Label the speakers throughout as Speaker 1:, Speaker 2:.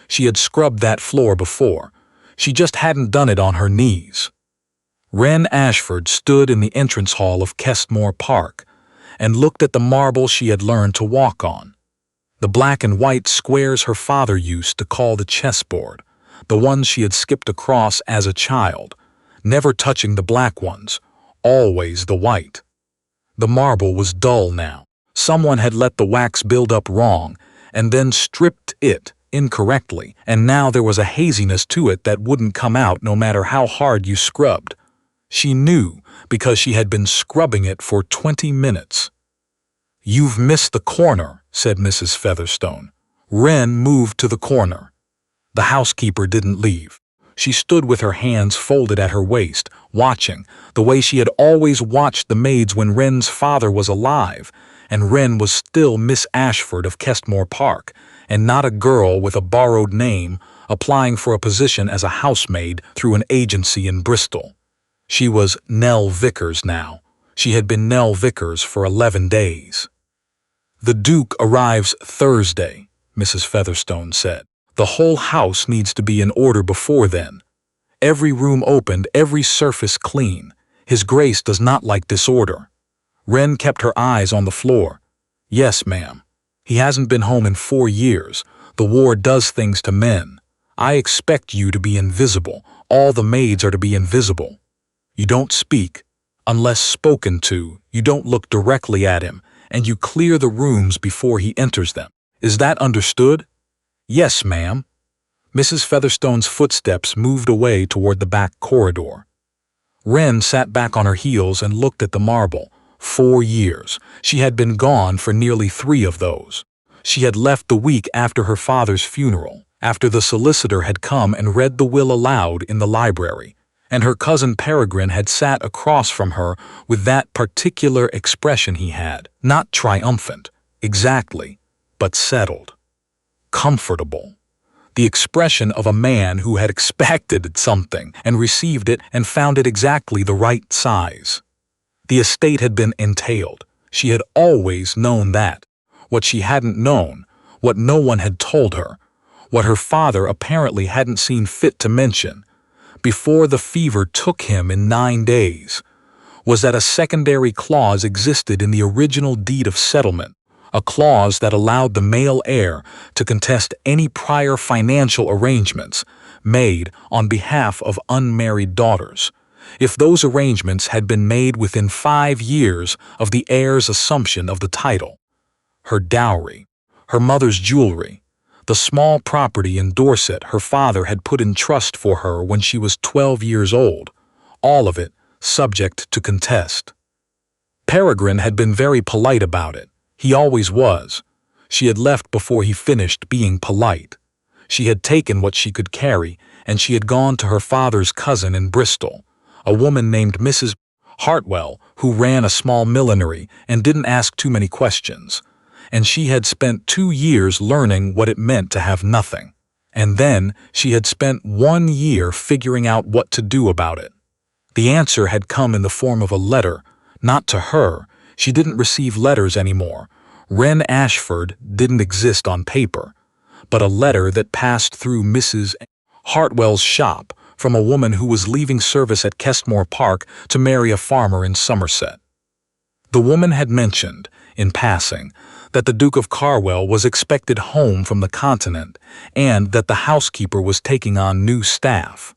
Speaker 1: She had scrubbed that floor before. She just hadn't done it on her knees. Wren Ashford stood in the entrance hall of Kestmore Park and looked at the marble she had learned to walk on. The black and white squares her father used to call the chessboard, the ones she had skipped across as a child, never touching the black ones, always the white. The marble was dull now. Someone had let the wax build up wrong and then stripped it incorrectly, and now there was a haziness to it that wouldn't come out no matter how hard you scrubbed. She knew because she had been scrubbing it for 20 minutes. "You've missed the corner," said Mrs. Featherstone. Wren moved to the corner. The housekeeper didn't leave. She stood with her hands folded at her waist, watching, the way she had always watched the maids when Wren's father was alive, and Wren was still Miss Ashford of Kestmore Park, and not a girl with a borrowed name applying for a position as a housemaid through an agency in Bristol. She was Nell Vickers now. She had been Nell Vickers for 11 days. "The Duke arrives Thursday," Mrs. Featherstone said. "The whole house needs to be in order before then. Every room opened, every surface clean. His Grace does not like disorder." Wren kept her eyes on the floor. "Yes, ma'am. He hasn't been home in 4 years. The war does things to men. I expect you to be invisible. All the maids are to be invisible. You don't speak. Unless spoken to, you don't look directly at him, and you clear the rooms before he enters them. Is that understood?" "Yes, ma'am." Mrs. Featherstone's footsteps moved away toward the back corridor. Wren sat back on her heels and looked at the marble. 4 years. She had been gone for nearly 3 of those. She had left the week after her father's funeral, after the solicitor had come and read the will aloud in the library, and her cousin Peregrine had sat across from her with that particular expression he had, not triumphant, exactly, but settled, comfortable. The expression of a man who had expected something and received it and found it exactly the right size. The estate had been entailed. She had always known that. What she hadn't known, what no one had told her, what her father apparently hadn't seen fit to mention, before the fever took him in 9 days, was that a secondary clause existed in the original deed of settlement, a clause that allowed the male heir to contest any prior financial arrangements made on behalf of unmarried daughters, if those arrangements had been made within 5 years of the heir's assumption of the title. Her dowry, her mother's jewelry, the small property in Dorset her father had put in trust for her when she was 12 years old, all of it subject to contest. Peregrine had been very polite about it. He always was. She had left before he finished being polite. She had taken what she could carry, and she had gone to her father's cousin in Bristol, a woman named Mrs. Hartwell, who ran a small millinery and didn't ask too many questions, and she had spent 2 years learning what it meant to have nothing. And then she had spent 1 year figuring out what to do about it. The answer had come in the form of a letter, not to her. She didn't receive letters anymore. Wren Ashford didn't exist on paper, but a letter that passed through Mrs. Hartwell's shop from a woman who was leaving service at Kestmore Park to marry a farmer in Somerset. The woman had mentioned, in passing, that the Duke of Carwell was expected home from the continent and that the housekeeper was taking on new staff.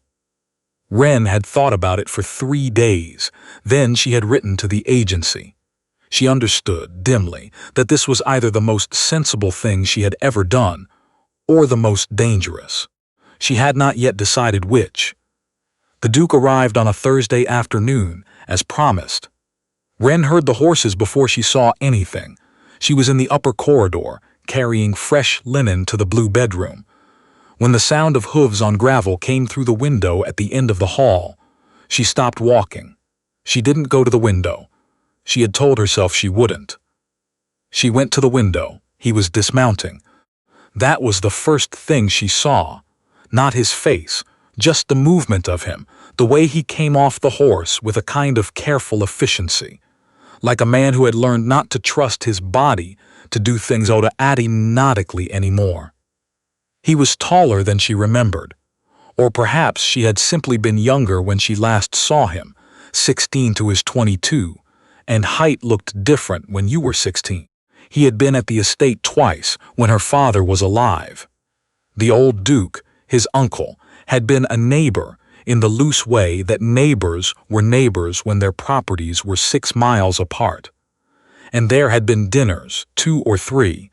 Speaker 1: Wren had thought about it for 3 days. Then she had written to the agency. She understood, dimly, that this was either the most sensible thing she had ever done or the most dangerous. She had not yet decided which. The Duke arrived on a Thursday afternoon, as promised. Wren heard the horses before she saw anything. She was in the upper corridor, carrying fresh linen to the blue bedroom, when the sound of hooves on gravel came through the window at the end of the hall. She stopped walking. She didn't go to the window. She had told herself she wouldn't. She went to the window. He was dismounting. That was the first thing she saw. Not his face, just the movement of him, the way he came off the horse with a kind of careful efficiency, like a man who had learned not to trust his body to do things automatically anymore. He was taller than she remembered. Or perhaps she had simply been younger when she last saw him, 16 to his 22, and height looked different when you were 16. He had been at the estate twice when her father was alive. The old Duke, his uncle, had been a neighbor in the loose way that neighbors were neighbors when their properties were 6 miles apart. And there had been dinners, 2 or 3,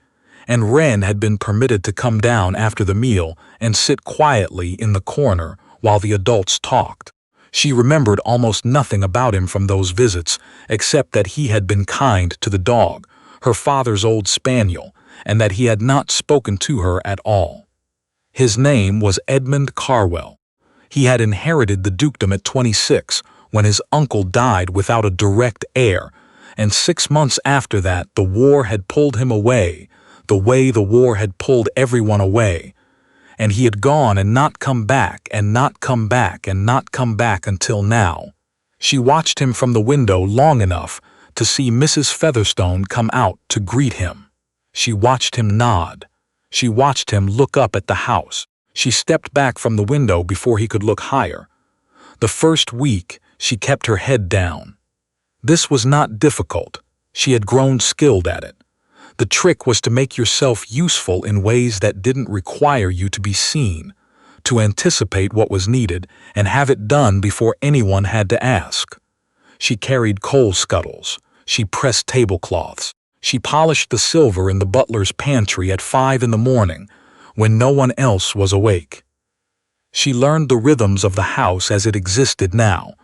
Speaker 1: and Wren had been permitted to come down after the meal and sit quietly in the corner while the adults talked. She remembered almost nothing about him from those visits except that he had been kind to the dog, her father's old spaniel, and that he had not spoken to her at all. His name was Edmund Carwell. He had inherited the dukedom at 26 when his uncle died without a direct heir, and 6 months after that the war had pulled him away, the way the war had pulled everyone away, and he had gone and not come back and not come back and not come back until now. She watched him from the window long enough to see Mrs. Featherstone come out to greet him. She watched him nod. She watched him look up at the house. She stepped back from the window before he could look higher. The first week, she kept her head down. This was not difficult. She had grown skilled at it. The trick was to make yourself useful in ways that didn't require you to be seen, to anticipate what was needed and have it done before anyone had to ask. She carried coal scuttles. She pressed tablecloths. She polished the silver in the butler's pantry at 5 in the morning, when no one else was awake. She learned the rhythms of the house as it existed now,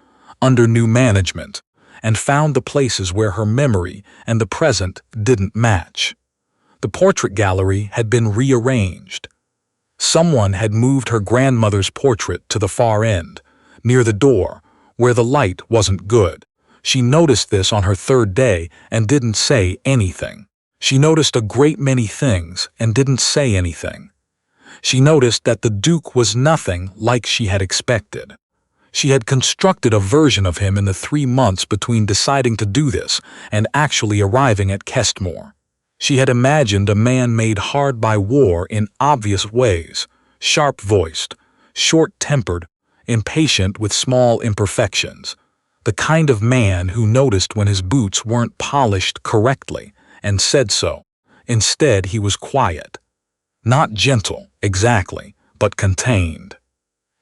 Speaker 1: under new management, and found the places where her memory and the present didn't match. The portrait gallery had been rearranged. Someone had moved her grandmother's portrait to the far end, near the door, where the light wasn't good. She noticed this on her 3rd day and didn't say anything. She noticed a great many things and didn't say anything. She noticed that the Duke was nothing like she had expected. She had constructed a version of him in the 3 months between deciding to do this and actually arriving at Kestmore. She had imagined a man made hard by war in obvious ways, sharp-voiced, short-tempered, impatient with small imperfections, the kind of man who noticed when his boots weren't polished correctly and said so. Instead, he was quiet. Not gentle, exactly, but contained.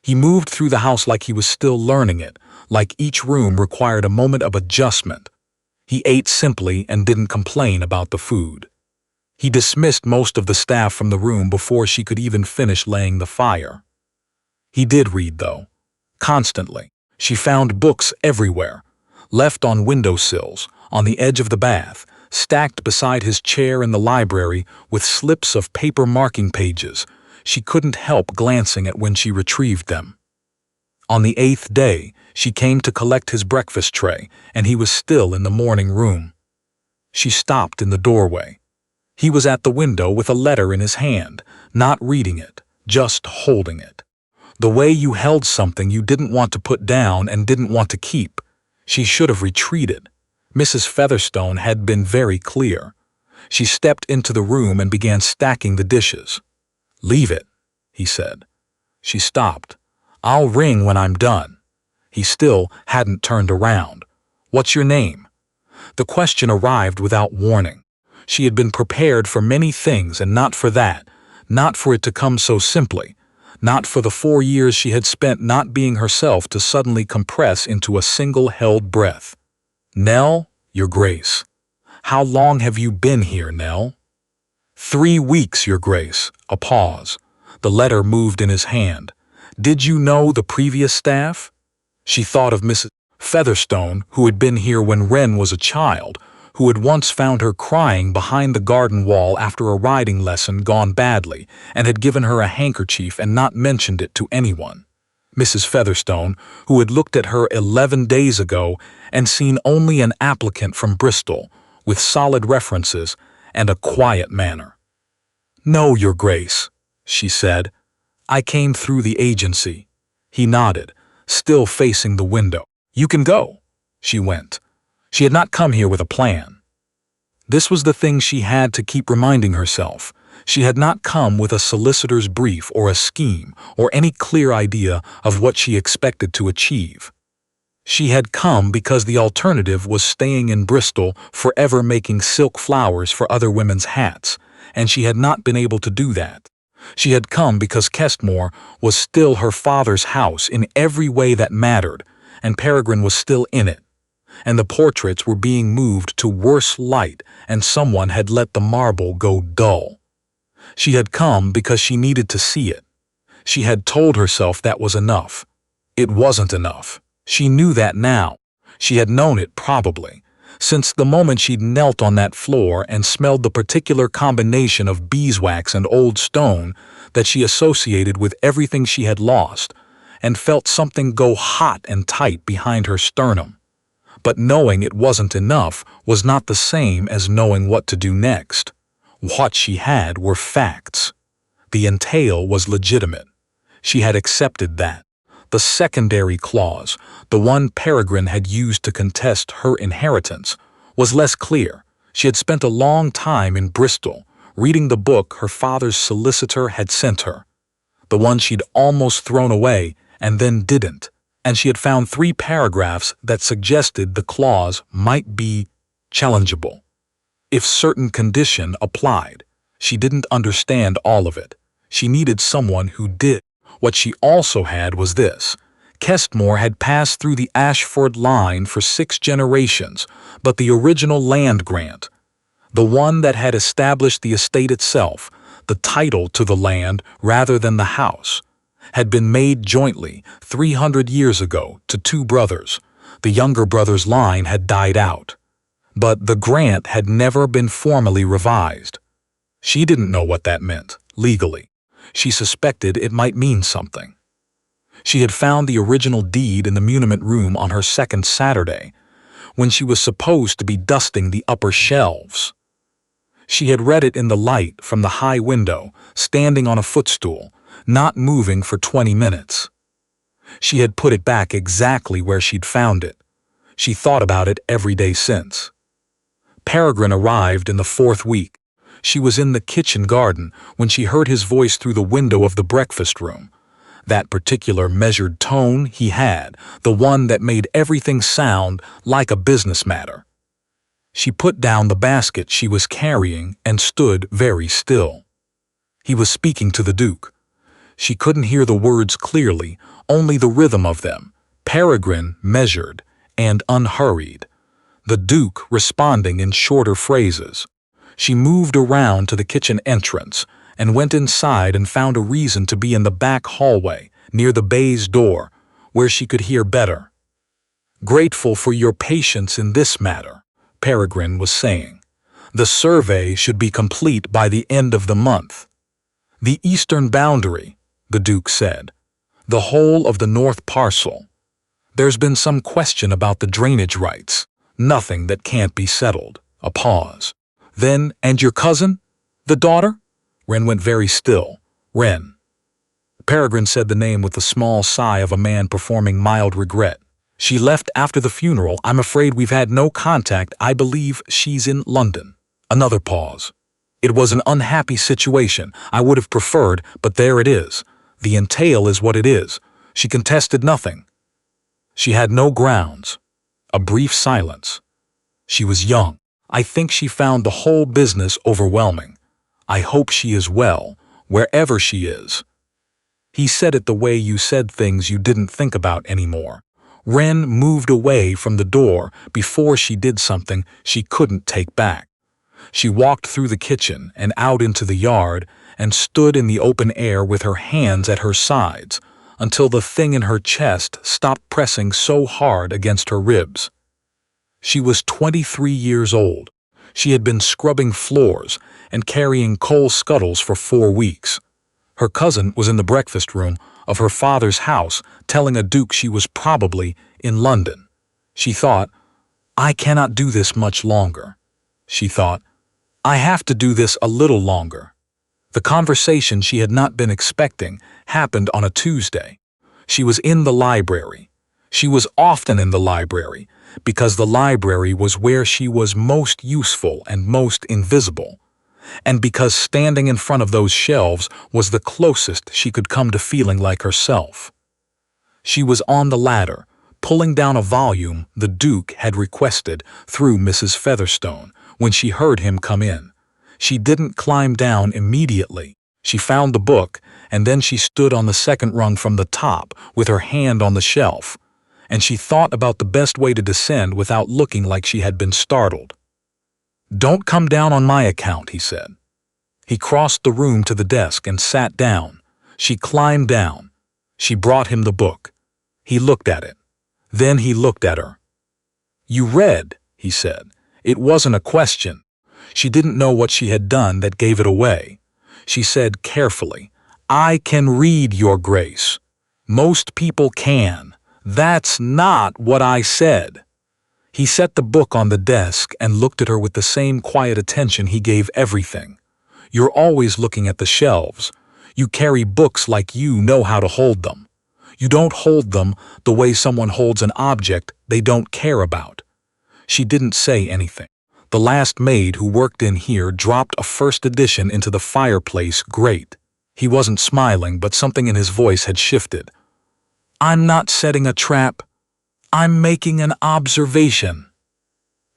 Speaker 1: He moved through the house like he was still learning it, like each room required a moment of adjustment. He ate simply and didn't complain about the food. He dismissed most of the staff from the room before she could even finish laying the fire. He did read, though. Constantly. She found books everywhere, left on windowsills, on the edge of the bath, stacked beside his chair in the library with slips of paper marking pages. She couldn't help glancing at when she retrieved them. On the 8th day, she came to collect his breakfast tray, and he was still in the morning room. She stopped in the doorway. He was at the window with a letter in his hand, not reading it, just holding it. The way you held something you didn't want to put down and didn't want to keep. She should have retreated. Mrs. Featherstone had been very clear. She stepped into the room and began stacking the dishes. "Leave it," he said. She stopped. "I'll ring when I'm done." He still hadn't turned around. "What's your name?" The question arrived without warning. She had been prepared for many things and not for that, not for it to come so simply, not for the 4 years she had spent not being herself to suddenly compress into a single held breath. "Nell, Your Grace." "How long have you been here, Nell?" "3 weeks, Your Grace." A pause. The letter moved in his hand. "Did you know the previous staff?" She thought of Mrs. Featherstone, who had been here when Wren was a child, who had once found her crying behind the garden wall after a riding lesson gone badly, and had given her a handkerchief and not mentioned it to anyone. Mrs. Featherstone, who had looked at her 11 days ago and seen only an applicant from Bristol, with solid references and a quiet manner. "No, Your Grace," she said. "I came through the agency." He nodded, still facing the window. "You can go." She went. She had not come here with a plan. This was the thing she had to keep reminding herself. She had not come with a solicitor's brief or a scheme or any clear idea of what she expected to achieve. She had come because the alternative was staying in Bristol forever making silk flowers for other women's hats, and she had not been able to do that. She had come because Kestmore was still her father's house in every way that mattered, and Peregrine was still in it, and the portraits were being moved to worse light, and someone had let the marble go dull. She had come because she needed to see it. She had told herself that was enough. It wasn't enough. She knew that now. She had known it, probably, since the moment she'd knelt on that floor and smelled the particular combination of beeswax and old stone that she associated with everything she had lost, and felt something go hot and tight behind her sternum. But knowing it wasn't enough was not the same as knowing what to do next. What she had were facts. The entail was legitimate. She had accepted that. The secondary clause, the one Peregrine had used to contest her inheritance, was less clear. She had spent a long time in Bristol, reading the book her father's solicitor had sent her, the one she'd almost thrown away and then didn't, and she had found 3 paragraphs that suggested the clause might be challengeable if certain condition applied. She didn't understand all of it. She needed someone who did. What she also had was this. Kestmore had passed through the Ashford line for 6 generations, but the original land grant, the one that had established the estate itself, the title to the land rather than the house, had been made jointly 300 years ago to 2 brothers. The younger brother's line had died out, but the grant had never been formally revised. She didn't know what that meant, legally. She suspected it might mean something. She had found the original deed in the muniment room on her second Saturday, when she was supposed to be dusting the upper shelves. She had read it in the light from the high window, standing on a footstool, not moving for 20 minutes. She had put it back exactly where she'd found it. She thought about it every day since. Peregrine arrived in the 4th week. She was in the kitchen garden when she heard his voice through the window of the breakfast room. That particular measured tone he had, the one that made everything sound like a business matter. She put down the basket she was carrying and stood very still. He was speaking to the Duke. She couldn't hear the words clearly, only the rhythm of them. Peregrine measured and unhurried, the Duke responding in shorter phrases. She moved around to the kitchen entrance and went inside and found a reason to be in the back hallway, near the baize door, where she could hear better. "Grateful for your patience in this matter," Peregrine was saying. "The survey should be complete by the end of the month." "The eastern boundary," the Duke said. "The whole of the north parcel. There's been some question about the drainage rights. Nothing that can't be settled." A pause. "Then, and your cousin? The daughter?" Wren went very still. "Wren." Peregrine said the name with the small sigh of a man performing mild regret. "She left after the funeral. I'm afraid we've had no contact. I believe she's in London." Another pause. "It was an unhappy situation. I would have preferred, but there it is. The entail is what it is. She contested nothing. She had no grounds." A brief silence. "She was young. I think she found the whole business overwhelming. I hope she is well, wherever she is." He said it the way you said things you didn't think about anymore. Wren moved away from the door before she did something she couldn't take back. She walked through the kitchen and out into the yard and stood in the open air with her hands at her sides until the thing in her chest stopped pressing so hard against her ribs. She was 23 years old. She had been scrubbing floors and carrying coal scuttles for 4 weeks. Her cousin was in the breakfast room of her father's house telling a Duke she was probably in London. She thought, "I cannot do this much longer." She thought, "I have to do this a little longer." The conversation she had not been expecting happened on a Tuesday. She was in the library. She was often in the library, because the library was where she was most useful and most invisible. and because standing in front of those shelves was the closest she could come to feeling like herself. She was on the ladder, pulling down a volume the Duke had requested through Mrs. Featherstone when she heard him come in. She didn't climb down immediately. She found the book, and then she stood on the second rung from the top with her hand on the shelf, and she thought about the best way to descend without looking like she had been startled. "Don't come down on my account," he said. He crossed the room to the desk and sat down. She climbed down. She brought him the book. He looked at it. Then he looked at her. "You read," he said. It wasn't a question. She didn't know what she had done that gave it away. She said carefully, "I can read, Your Grace. Most people can. That's not what I said." He set the book on the desk and looked at her with the same quiet attention he gave everything. "You're always looking at the shelves. You carry books like you know how to hold them. You don't hold them the way someone holds an object they don't care about." She didn't say anything. The last maid who worked in here dropped a first edition into the fireplace grate. He wasn't smiling, but something in his voice had shifted. "I'm not setting a trap. I'm making an observation."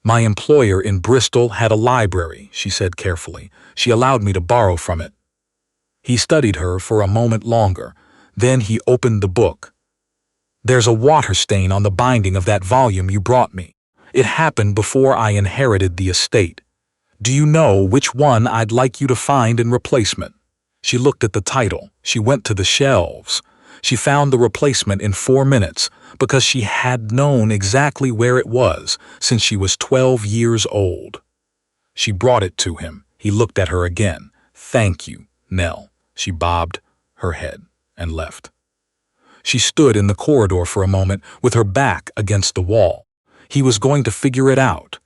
Speaker 1: "My employer in Bristol had a library," she said carefully. "She allowed me to borrow from it." He studied her for a moment longer. Then he opened the book. "There's a water stain on the binding of that volume you brought me. It happened before I inherited the estate. Do you know which one I'd like you to find in replacement?" She looked at the title. She went to the shelves. She found the replacement in 4 minutes because she had known exactly where it was since she was 12 years old. She brought it to him. He looked at her again. "Thank you, Nell." She bobbed her head and left. She stood in the corridor for a moment with her back against the wall. He was going to figure it out.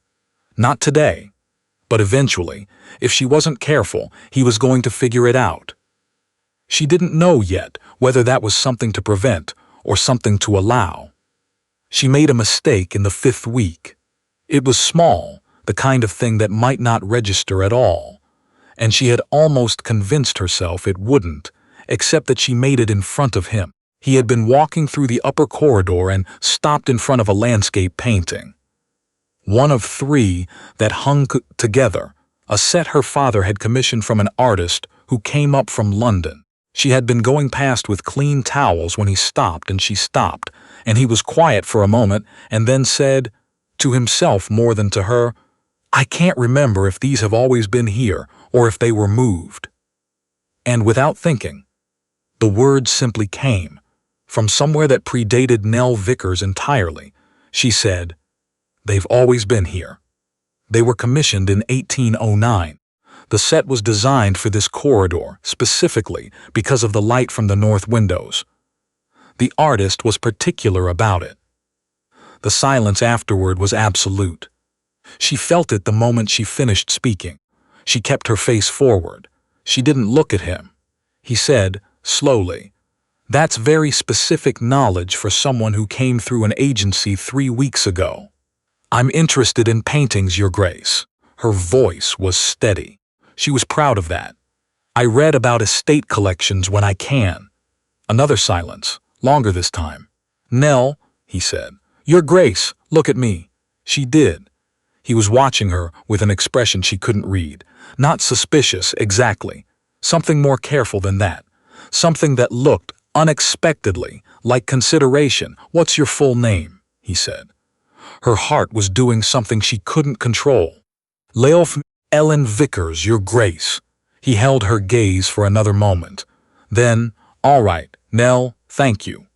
Speaker 1: Not today, but eventually, if she wasn't careful, he was going to figure it out. She didn't know yet whether that was something to prevent or something to allow. She made a mistake in the 5th week. It was small, the kind of thing that might not register at all, and she had almost convinced herself it wouldn't, except that she made it in front of him. He had been walking through the upper corridor and stopped in front of a landscape painting. One of 3 that hung together, a set her father had commissioned from an artist who came up from London. She had been going past with clean towels when he stopped, and she stopped, and he was quiet for a moment and then said, to himself more than to her, "I can't remember if these have always been here or if they were moved." And without thinking, the words simply came. From somewhere that predated Nell Vickers entirely, she said, "They've always been here." They were commissioned in 1809. The set was designed for this corridor, specifically because of the light from the north windows. The artist was particular about it. The silence afterward was absolute. She felt it the moment she finished speaking. She kept her face forward. She didn't look at him. He said, slowly, "That's very specific knowledge for someone who came through an agency 3 weeks ago. I'm interested in paintings, Your Grace." Her voice was steady. She was proud of that. "I read about estate collections when I can." Another silence, longer this time. "Nell," he said, "Your Grace, look at me." She did. He was watching her with an expression she couldn't read. Not suspicious, exactly. Something more careful than that. Something that looked, unexpectedly, like consideration. "What's your full name?" he said. Her heart was doing something she couldn't control. "Leof Ellen Vickers, Your Grace." He held her gaze for another moment. Then, "All right, Nell, thank you."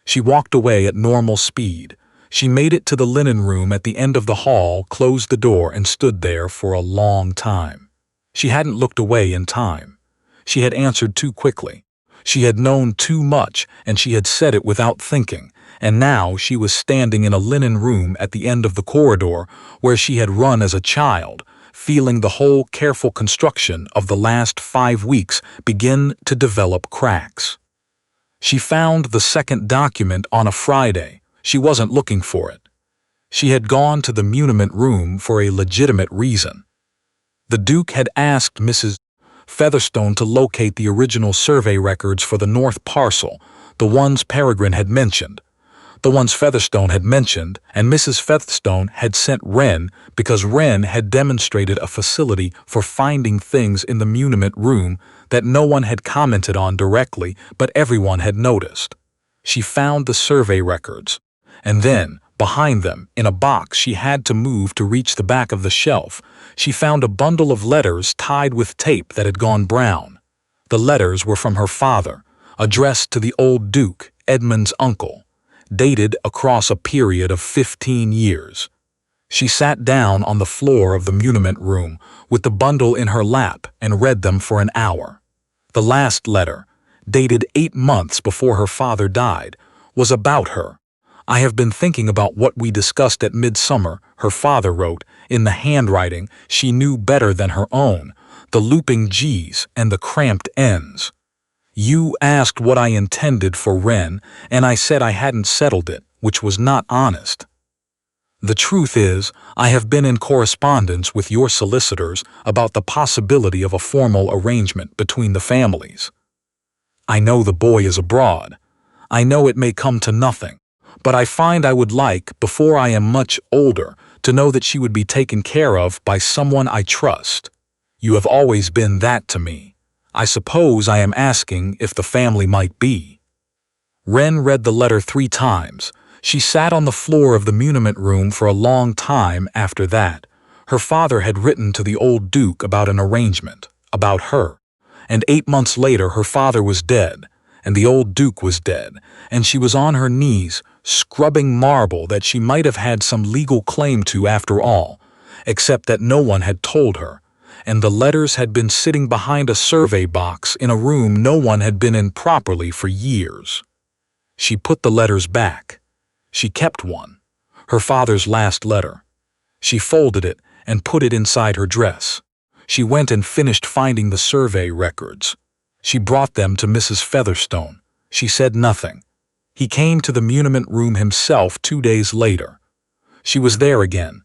Speaker 1: She walked away at normal speed. She made it to the linen room at the end of the hall, closed the door, and stood there for a long time. She hadn't looked away in time. She had answered too quickly. She had known too much, and she had said it without thinking, and now she was standing in a linen room at the end of the corridor where she had run as a child, feeling the whole careful construction of the last 5 weeks begin to develop cracks. She found the second document on a Friday. She wasn't looking for it. She had gone to the muniment room for a legitimate reason. The Duke had asked Mrs. Featherstone to locate the original survey records for the north parcel, the ones Peregrine had mentioned. The ones Featherstone had mentioned, and Mrs. Featherstone had sent Wren because Wren had demonstrated a facility for finding things in the muniment room that no one had commented on directly, but everyone had noticed. She found the survey records, and then, behind them, in a box she had to move to reach the back of the shelf, she found a bundle of letters tied with tape that had gone brown. The letters were from her father, addressed to the old Duke, Edmund's uncle, dated across a period of 15 years. She sat down on the floor of the muniment room with the bundle in her lap and read them for an hour. The last letter, dated 8 months before her father died, was about her. "I have been thinking about what we discussed at midsummer," her father wrote, in the handwriting she knew better than her own, the looping G's and the cramped N's. "You asked what I intended for Wren, and I said I hadn't settled it, which was not honest. The truth is, I have been in correspondence with your solicitors about the possibility of a formal arrangement between the families. I know the boy is abroad. I know it may come to nothing, but I find I would like, before I am much older, to know that she would be taken care of by someone I trust. You have always been that to me. I suppose I am asking if the family might be." Wren read the letter 3 times. She sat on the floor of the muniment room for a long time after that. Her father had written to the old Duke about an arrangement, about her, and 8 months later her father was dead, and the old Duke was dead, and she was on her knees, scrubbing marble that she might have had some legal claim to after all, except that no one had told her, and the letters had been sitting behind a survey box in a room no one had been in properly for years. She put the letters back. She kept one, her father's last letter. She folded it and put it inside her dress. She went and finished finding the survey records. She brought them to Mrs. Featherstone. She said nothing. He came to the muniment room himself 2 days later. She was there again.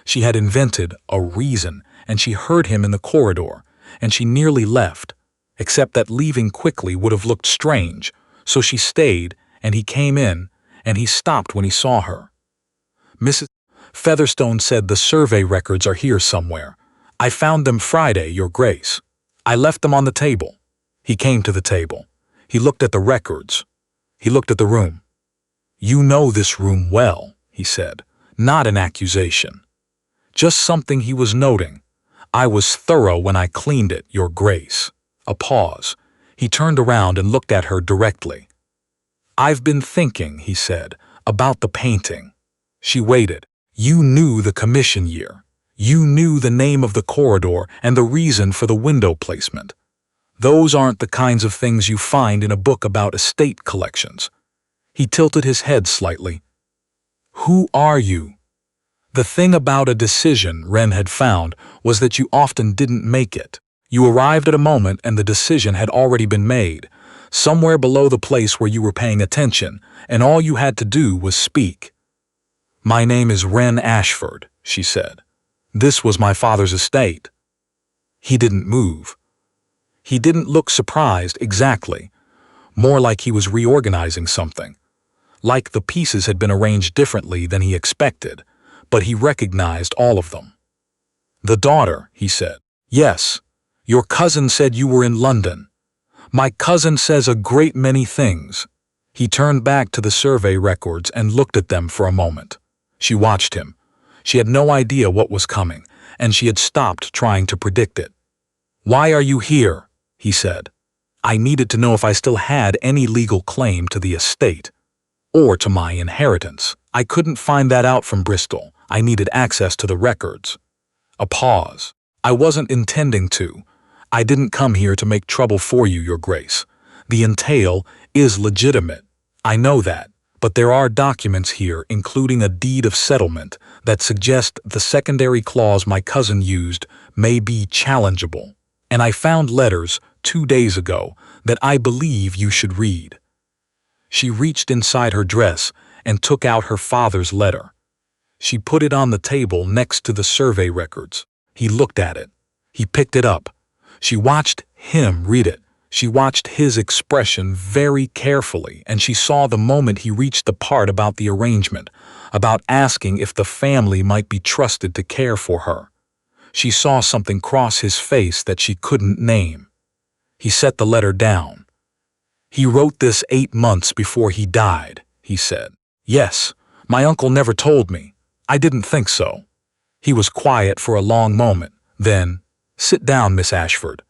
Speaker 1: She had invented a reason, and she heard him in the corridor, and she nearly left, except that leaving quickly would have looked strange, so she stayed, and he came in, and he stopped when he saw her. "Mrs. Featherstone said the survey records are here somewhere. I found them Friday, Your Grace. I left them on the table." He came to the table. He looked at the records. He looked at the room. "You know this room well," he said, not an accusation. Just something he was noting. "I was thorough when I cleaned it, Your Grace." A pause. He turned around and looked at her directly. "I've been thinking," he said, "about the painting." She waited. "You knew the commission year. You knew the name of the corridor and the reason for the window placement. Those aren't the kinds of things you find in a book about estate collections." He tilted his head slightly. "Who are you?" The thing about a decision, Wren had found, was that you often didn't make it. You arrived at a moment and the decision had already been made, somewhere below the place where you were paying attention, and all you had to do was speak. "My name is Wren Ashford," she said. "This was my father's estate." He didn't move. He didn't look surprised exactly, more like he was reorganizing something, like the pieces had been arranged differently than he expected, but he recognized all of them. "The daughter," he said. "Yes, your cousin said you were in London. My cousin says a great many things." He turned back to the survey records and looked at them for a moment. She watched him. She had no idea what was coming, and she had stopped trying to predict it. "Why are you here?" he said. "I needed to know if I still had any legal claim to the estate, or to my inheritance. I couldn't find that out from Bristol. I needed access to the records." A pause. "I wasn't intending to. I didn't come here to make trouble for you, Your Grace. The entail is legitimate. I know that, but there are documents here, including a deed of settlement, that suggest the secondary clause my cousin used may be challengeable. And I found letters 2 days ago that I believe you should read." She reached inside her dress and took out her father's letter. She put it on the table next to the survey records. He looked at it. He picked it up. She watched him read it. She watched his expression very carefully, and she saw the moment he reached the part about the arrangement, about asking if the family might be trusted to care for her. She saw something cross his face that she couldn't name. He set the letter down. "He wrote this 8 months before he died," he said. "Yes, my uncle never told me. I didn't think so." He was quiet for a long moment. Then, "Sit down, Miss Ashford."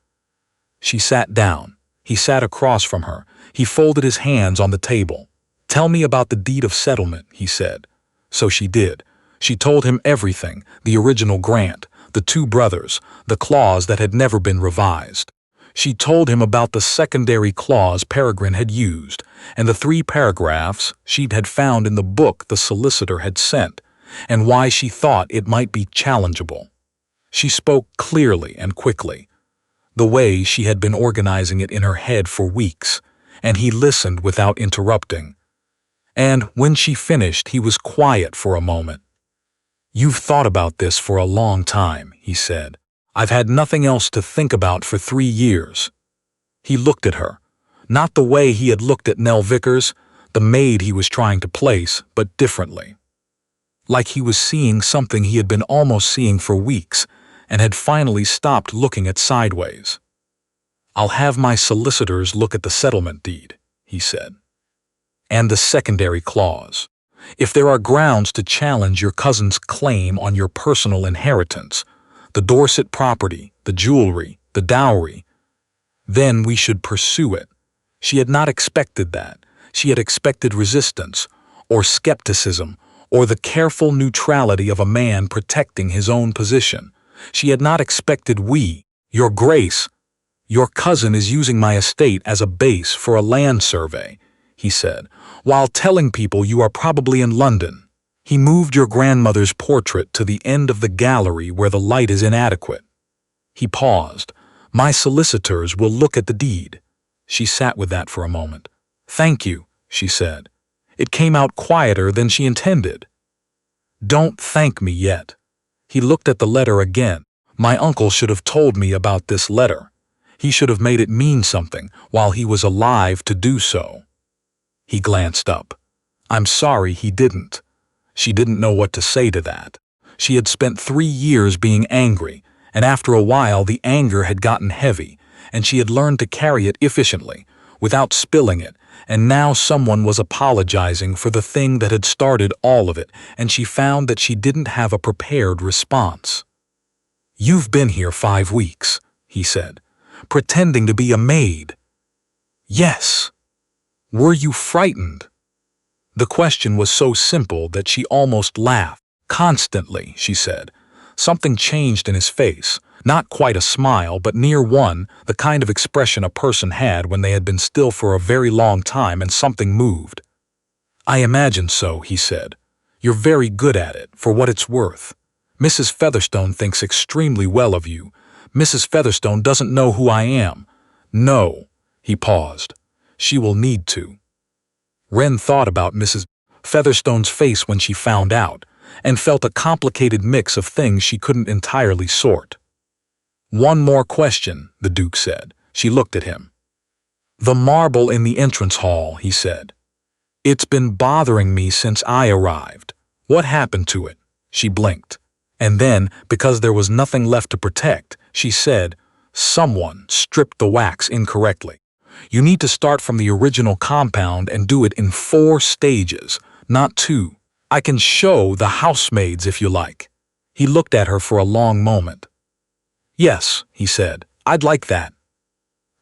Speaker 1: She sat down. He sat across from her. He folded his hands on the table. "Tell me about the deed of settlement," he said. So she did. She told him everything, the original grant, the 2 brothers, the clause that had never been revised. She told him about the secondary clause Peregrine had used, and the 3 paragraphs she had found in the book the solicitor had sent, and why she thought it might be challengeable. She spoke clearly and quickly, the way she had been organizing it in her head for weeks, and he listened without interrupting. And when she finished, he was quiet for a moment. "You've thought about this for a long time," he said. "I've had nothing else to think about for 3 years." He looked at her, not the way he had looked at Nell Vickers, the maid he was trying to place, but differently. Like he was seeing something he had been almost seeing for weeks, and had finally stopped looking at sideways. "I'll have my solicitors look at the settlement deed," he said. "And the secondary clause. If there are grounds to challenge your cousin's claim on your personal inheritance, the Dorset property, the jewelry, the dowry, then we should pursue it." She had not expected that. She had expected resistance, or skepticism, or the careful neutrality of a man protecting his own position. She had not expected "Your Grace, your cousin is using my estate as a base for a land survey," he said, "while telling people you are probably in London. He moved your grandmother's portrait to the end of the gallery where the light is inadequate." He paused. "My solicitors will look at the deed." She sat with that for a moment. "Thank you," she said. It came out quieter than she intended. "Don't thank me yet." He looked at the letter again. "My uncle should have told me about this letter. He should have made it mean something while he was alive to do so." He glanced up. "I'm sorry he didn't." She didn't know what to say to that. She had spent 3 years being angry, and after a while the anger had gotten heavy, and she had learned to carry it efficiently, without spilling it, and now someone was apologizing for the thing that had started all of it, and she found that she didn't have a prepared response. "You've been here 5 weeks," he said, "pretending to be a maid." "Yes." "Were you frightened?" The question was so simple that she almost laughed. "Constantly," she said. Something changed in his face. Not quite a smile, but near one, the kind of expression a person had when they had been still for a very long time and something moved. "I imagine so," he said. "You're very good at it, for what it's worth. Mrs. Featherstone thinks extremely well of you. Mrs. Featherstone doesn't know who I am." "No," he paused. "She will need to." Wren thought about Mrs. Featherstone's face when she found out, and felt a complicated mix of things she couldn't entirely sort. "One more question," the Duke said. She looked at him. "The marble in the entrance hall," he said. "It's been bothering me since I arrived. What happened to it?" She blinked. And then, because there was nothing left to protect, she said, "Someone stripped the wax incorrectly. You need to start from the original compound and do it in 4 stages, not 2. I can show the housemaids if you like." He looked at her for a long moment. "Yes," he said, "I'd like that."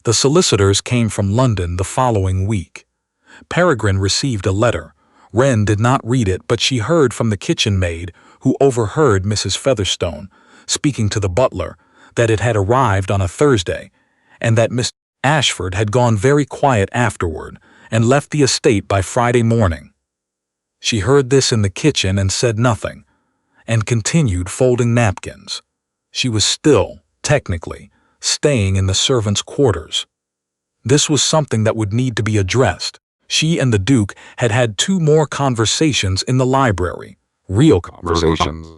Speaker 1: The solicitors came from London the following week. Peregrine received a letter. Wren did not read it, but she heard from the kitchen maid, who overheard Mrs. Featherstone, speaking to the butler, that it had arrived on a Thursday, and that Miss Ashford had gone very quiet afterward, and left the estate by Friday morning. She heard this in the kitchen and said nothing, and continued folding napkins. She was still, technically, staying in the servants' quarters. This was something that would need to be addressed. She and the Duke had had 2 more conversations in the library. Real conversations.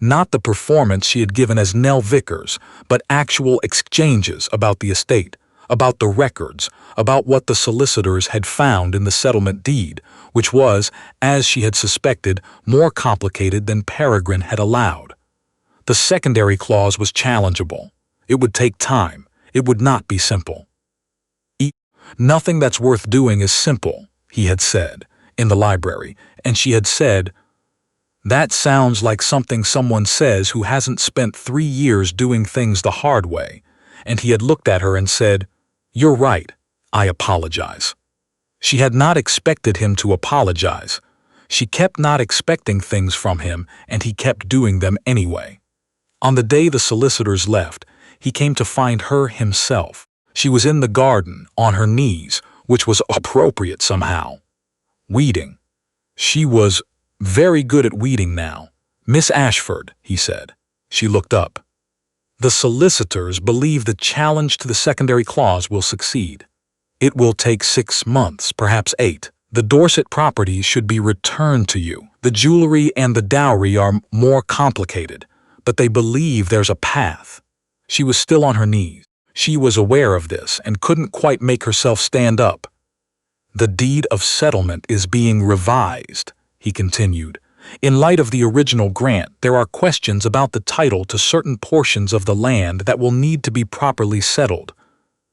Speaker 1: Not the performance she had given as Nell Vickers, but actual exchanges about the estate, about the records, about what the solicitors had found in the settlement deed, which was, as she had suspected, more complicated than Peregrine had allowed. The secondary clause was challengeable. It would take time. It would not be simple. Nothing that's worth doing is simple, he had said, in the library, and she had said, "That sounds like something someone says who hasn't spent 3 years doing things the hard way," and he had looked at her and said, "You're right, I apologize." She had not expected him to apologize. She kept not expecting things from him, and he kept doing them anyway. On the day the solicitors left, he came to find her himself. She was in the garden, on her knees, which was appropriate somehow. Weeding. She was very good at weeding now. "Miss Ashford," he said. She looked up. "The solicitors believe the challenge to the secondary clause will succeed. It will take 6 months, perhaps 8. The Dorset properties should be returned to you. The jewelry and the dowry are more complicated, but they believe there's a path." She was still on her knees. She was aware of this and couldn't quite make herself stand up. "The deed of settlement is being revised," he continued. "In light of the original grant, there are questions about the title to certain portions of the land that will need to be properly settled.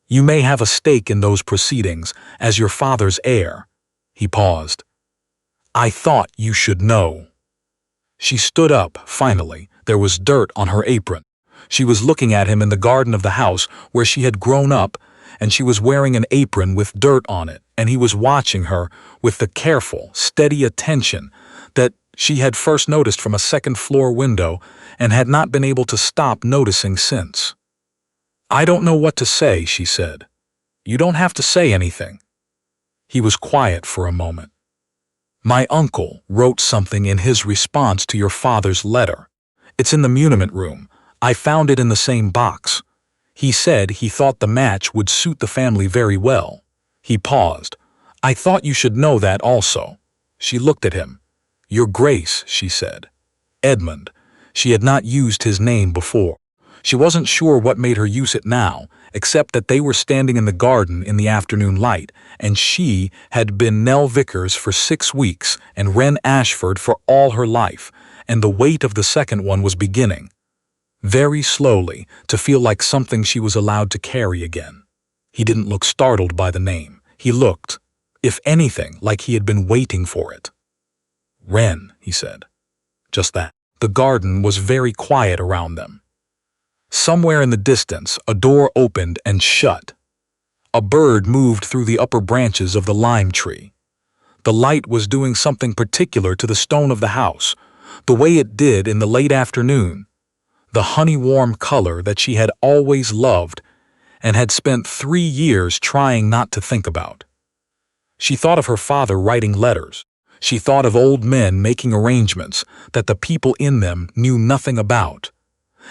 Speaker 1: You may have a stake in those proceedings as your father's heir." He paused. "I thought you should know." She stood up, finally. There was dirt on her apron. She was looking at him in the garden of the house where she had grown up, and she was wearing an apron with dirt on it, and he was watching her with the careful, steady attention that she had first noticed from a second-floor window and had not been able to stop noticing since. "I don't know what to say," she said. "You don't have to say anything." He was quiet for a moment. "My uncle wrote something in his response to your father's letter. It's in the muniment room. I found it in the same box. He said he thought the match would suit the family very well." He paused. "I thought you should know that also." She looked at him. "Your Grace," she said. "Edmund." She had not used his name before. She wasn't sure what made her use it now, except that they were standing in the garden in the afternoon light, and she had been Nell Vickers for 6 weeks and Wren Ashford for all her life, and the weight of the second one was beginning, very slowly, to feel like something she was allowed to carry again. He didn't look startled by the name. He looked, if anything, like he had been waiting for it. "Wren," he said. Just that. The garden was very quiet around them. Somewhere in the distance, a door opened and shut. A bird moved through the upper branches of the lime tree. The light was doing something particular to the stone of the house, the way it did in the late afternoon, the honey-warm color that she had always loved and had spent 3 years trying not to think about. She thought of her father writing letters. She thought of old men making arrangements that the people in them knew nothing about,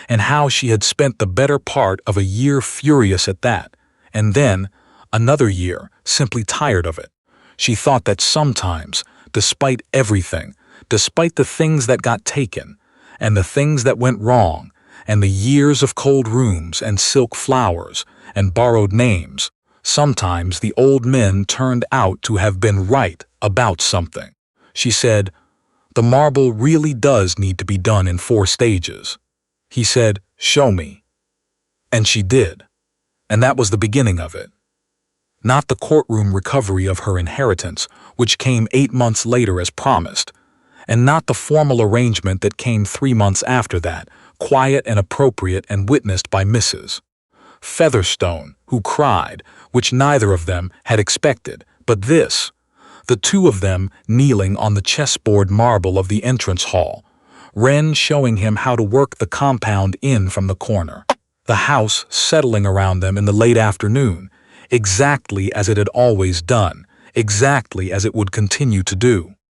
Speaker 1: and how she had spent the better part of a year furious at that, and then another year simply tired of it. She thought that sometimes, despite everything, despite the things that got taken, and the things that went wrong, and the years of cold rooms and silk flowers and borrowed names, sometimes the old men turned out to have been right about something. She said, "The marble really does need to be done in 4 stages." He said, "Show me." And she did. And that was the beginning of it. Not the courtroom recovery of her inheritance, which came 8 months later as promised, and not the formal arrangement that came 3 months after that, quiet and appropriate and witnessed by Mrs. Featherstone, who cried, which neither of them had expected, but this, the 2 of them kneeling on the chessboard marble of the entrance hall, Wren showing him how to work the compound in from the corner, the house settling around them in the late afternoon, exactly as it had always done, exactly as it would continue to do.